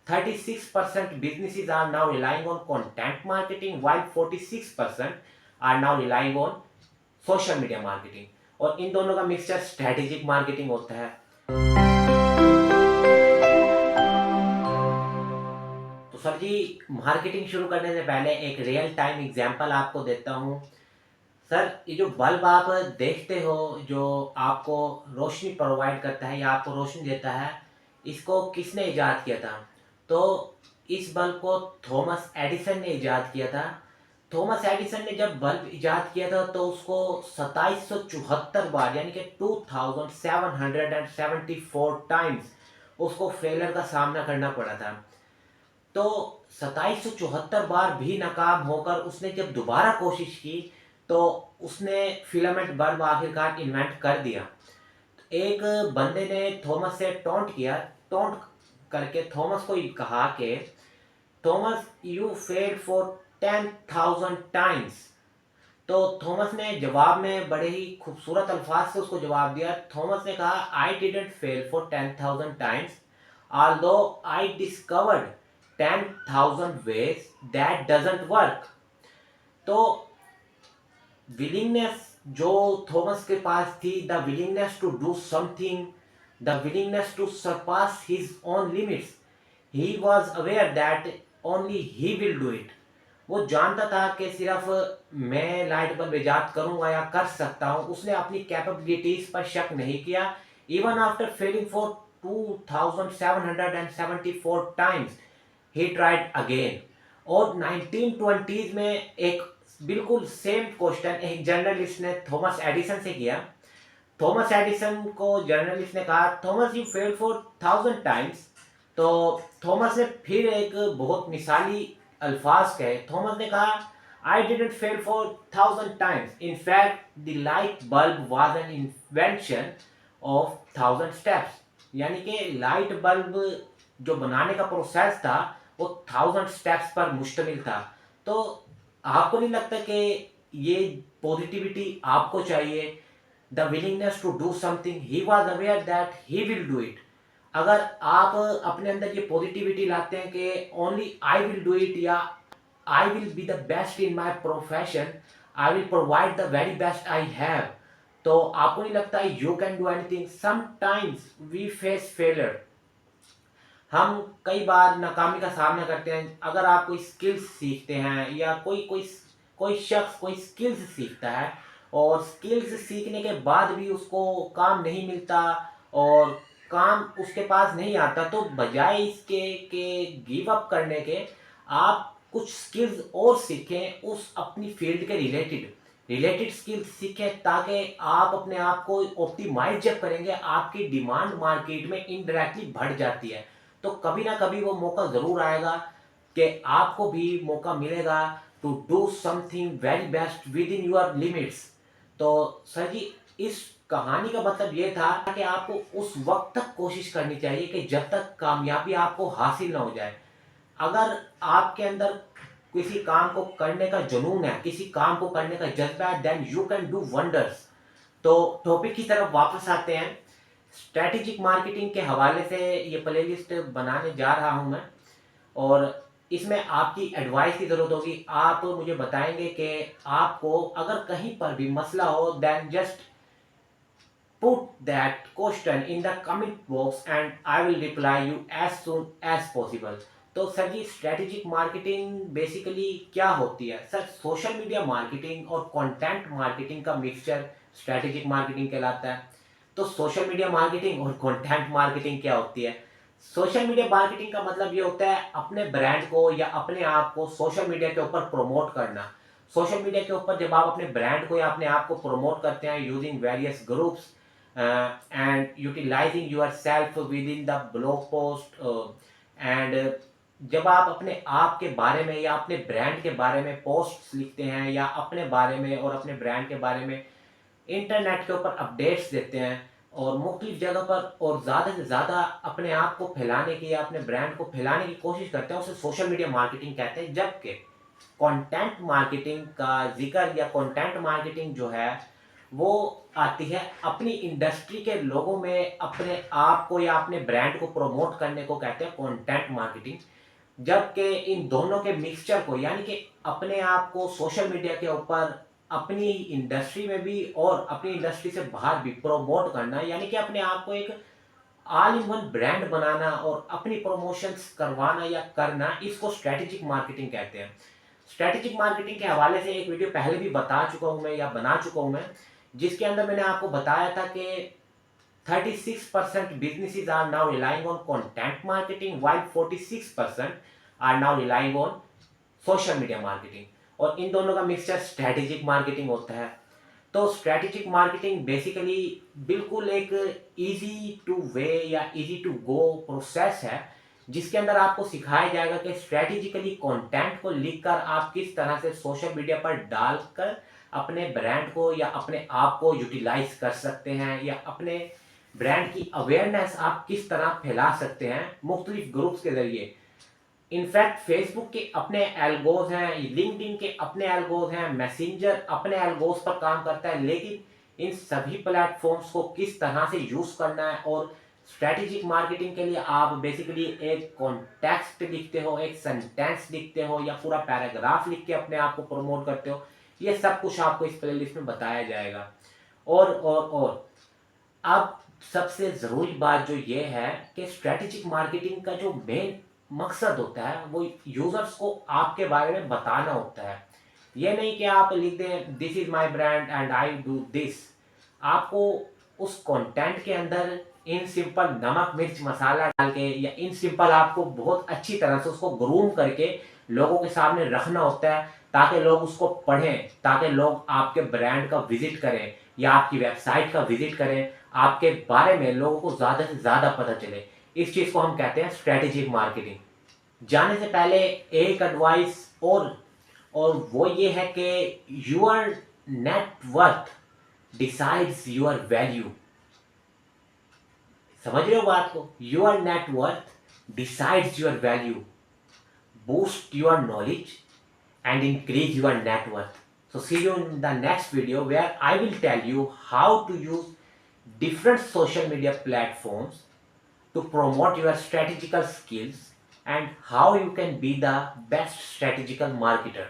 36% businesses are now relying on content marketing, while 46% are now relying on social media marketing. और इन दोनों का mixture strategic marketing होता है। तो सर जी, marketing शुरू करने से पहले एक रियल टाइम एग्जांपल आपको देता हूँ। सर, ये जो बल्ब आप देखते हो, जो आपको रोशनी प्रोवाइड करता है या आपको रोशनी देता है, इसको किसने इजाद किया था? तो इस बल्ब को थॉमस एडिसन ने इजाद किया था। थॉमस एडिसन ने जब बल्ब इजाद किया था तो उसको 2774 बार, यानी कि 2774 टाइम्स उसको फेलियर का सामना करना पड़ा था। तो 2774 बार भी नाकाम होकर उसने जब दोबारा कोशिश की तो उसने फिलामेंट बल्ब आखिरकार इन्वेंट कर दिया। एक बंदे ने थॉमस से टॉन्ट किया, टॉन्ट करके थॉमस को कहा कि Thomas, you failed for 10,000 times. तो थॉमस ने जवाब में बड़े ही खूबसूरत अल्फाज से उसको जवाब दिया। थॉमस ने कहा, I didn't fail for 10,000 times, although I discovered 10,000 ways that doesn't work। तो विलिंगनेस जो थॉमस के पास थी, the willingness to do something, the willingness to surpass his own limits, he was aware that only he will do it. वो जानता था कि सिर्फ मैं लाइट बल्ब इजाद करूंगा या कर सकता हूं। उसने अपनी कैपेबिलिटीज पर शक नहीं किया। Even after failing for 2774 times he tried again. और 1920s में एक बिल्कुल सेम क्वेश्चन एक जर्नलिस्ट ने थॉमस एडिसन से किया। थॉमस एडिसन को जर्नलिस्ट ने कहा, Thomas, you failed for 1000 times. तो थॉमस ने फिर एक बहुत मिसाली अल्फाज कहे। थॉमस ने कहा, I didn't fail for 1000 times, in fact the light bulb was an invention of 1000 steps. यानी कि लाइट बल्ब जो बनाने का प्रोसेस था वो 1000 स्टेप्स पर मुश्तमिल था। तो आपको नहीं लगता कि ये पॉजिटिविटी आपको चाहिए? The willingness to do something, he was aware that he will do it. अगर आप अपने अंदर ये पॉजिटिविटी लाते हैं कि only I will do it, या I will be the best in my profession, I will provide the very best I have, तो आपको नहीं लगता you can do anything? Sometimes we face failure. हम कई बार नाकामी का सामना करते हैं। अगर आप कोई स्किल्स सीखते हैं या कोई कोई कोई शख्स कोई स्किल्स सीखता है और स्किल्स सीखने के बाद भी उसको काम नहीं मिलता और काम उसके पास नहीं आता, तो बजाय इसके के गिव अप करने के आप कुछ स्किल्स और सीखें उस अपनी फील्ड के रिलेटेड रिलेटेड स्किल्स सीखें, ताकि आप अपने आप को ऑप्टिमाइज जब करेंगे आपकी डिमांड मार्केट में इनडायरेक्टली बढ़ जाती है। तो कभी ना कभी वो मौका ज़रूर आएगा कि आपको भी मौका मिलेगा to do something very best within your limits. तो सर जी, इस कहानी का मतलब ये था कि आपको उस वक्त तक कोशिश करनी चाहिए कि जब तक कामयाबी आपको हासिल ना हो जाए। अगर आपके अंदर किसी काम को करने का जुनून है, किसी काम को करने का जज्बा है, then you can do wonders. तो टॉपिक की तरफ वापस आते हैं। स्ट्रैटेजिक मार्केटिंग के हवाले से ये प्लेलिस्ट बनाने जा रहा हूं मैं, और इसमें आपकी एडवाइस की ज़रूरत होगी। आप मुझे बताएंगे कि आपको अगर कहीं पर भी मसला हो, then just put that question in the comment box and I will reply you as soon as possible. तो सर जी, स्ट्रेटेजिक मार्केटिंग बेसिकली क्या होती है? सर, सोशल मीडिया मार्केटिंग और कंटेंट मार्केटिंग का मिक्सचर स्ट्रेटेजिक मार्केटिंग कहलाता है। तो सोशल मीडिया मार्केटिंग और कंटेंट मार्केटिंग क्या होती है? सोशल मीडिया मार्केटिंग का मतलब ये होता है अपने ब्रांड को या अपने आप को सोशल मीडिया के ऊपर प्रमोट करना। सोशल मीडिया के ऊपर जब आप अपने ब्रांड को या अपने आप को प्रमोट करते हैं using various groups and utilising yourself within the blog post, and जब आप अपने आप के बारे में या अपने ब्रांड के बारे में पोस्ट लिखते हैं या अपने बारे में और अपने ब्रांड के बारे में इंटरनेट के ऊपर अपडेट्स देते हैं और मुख्तलिफ जगह पर और ज़्यादा से ज़्यादा अपने आप को फैलाने की या अपने ब्रांड को फैलाने की कोशिश करते हैं, उसे सोशल मीडिया मार्केटिंग कहते हैं। जबकि कंटेंट मार्केटिंग का जिक्र या कंटेंट मार्केटिंग जो है वो आती है अपनी इंडस्ट्री के लोगों में अपने आप को या अपने ब्रांड को प्रमोट करने को कहते हैं कंटेंट मार्केटिंग। जबकि इन दोनों के मिक्सचर को यानी कि अपने आप को सोशल मीडिया के ऊपर अपनी इंडस्ट्री में भी और अपनी इंडस्ट्री से बाहर भी प्रमोट करना, यानी कि अपने आप को एक ऑल इन वन ब्रांड बनाना और अपनी प्रमोशंस करवाना या करना, इसको स्ट्रेटेजिक मार्केटिंग कहते हैं। स्ट्रेटेजिक मार्केटिंग के हवाले से एक वीडियो पहले भी बता चुका हूं मैं या बना चुका हूं मैं, जिसके अंदर मैंने आपको बताया था कि 36% businesses are now relying on content marketing while 46% are now relying on social media marketing। और इन दोनों का मिक्सचर स्ट्रेटेजिक मार्केटिंग होता है। तो स्ट्रेटेजिक मार्केटिंग बेसिकली बिल्कुल एक इजी टू वे या इजी टू गो प्रोसेस है, जिसके अंदर आपको सिखाया जाएगा कि स्ट्रेटेजिकली कंटेंट को लिखकर आप किस तरह से सोशल मीडिया पर डालकर अपने ब्रांड को या अपने आप को यूटिलाइज कर सकते हैं, या अपने ब्रांड की अवेयरनेस आप किस तरह फैला सकते हैं मुख्तलिफ ग्रुप्स के जरिए। इनफैक्ट फेसबुक के अपने एल्गोज हैं, लिंक्डइन के अपने एल्गोज हैं, मैसेंजर अपने एल्गोज पर काम करता है, लेकिन इन सभी प्लेटफॉर्म्स को किस तरह से यूज करना है, और स्ट्रेटेजिक मार्केटिंग के लिए आप बेसिकली एक कॉन्टेक्स्ट लिखते हो, एक सेंटेंस लिखते हो या पूरा पैराग्राफ लिख के अपने आप को प्रमोट करते हो, ये सब कुछ आपको इस प्लेलिस्ट में बताया जाएगा। और अब सबसे ज़रूरी बात जो ये है कि स्ट्रेटेजिक मार्केटिंग का जो मेन मकसद होता है वो यूज़र्स को आपके बारे में बताना होता है। ये नहीं कि आप लिख दें this is my brand and I do this. आपको उस कंटेंट के अंदर इन सिंपल नमक मिर्च मसाला डाल के या इन सिंपल आपको बहुत अच्छी तरह से उसको ग्रूम करके लोगों के सामने रखना होता है, ताकि लोग उसको पढ़ें, ताकि लोग आपके ब्रांड का विजिट करें या आपकी वेबसाइट का विजिट करें, आपके बारे में लोगों को ज़्यादा से ज़्यादा पता चले। इस चीज़ को हम कहते हैं स्ट्रेटेजिक मार्केटिंग। जाने से पहले एक एडवाइस और वो ये है कि your net worth decides your value. समझ रहे हो बात को? Your net worth decides your value. Boost your knowledge and increase your net worth. So see you in the next video where I will tell you how to use different social media platforms to promote your strategical skills and how you can be the best strategical marketer.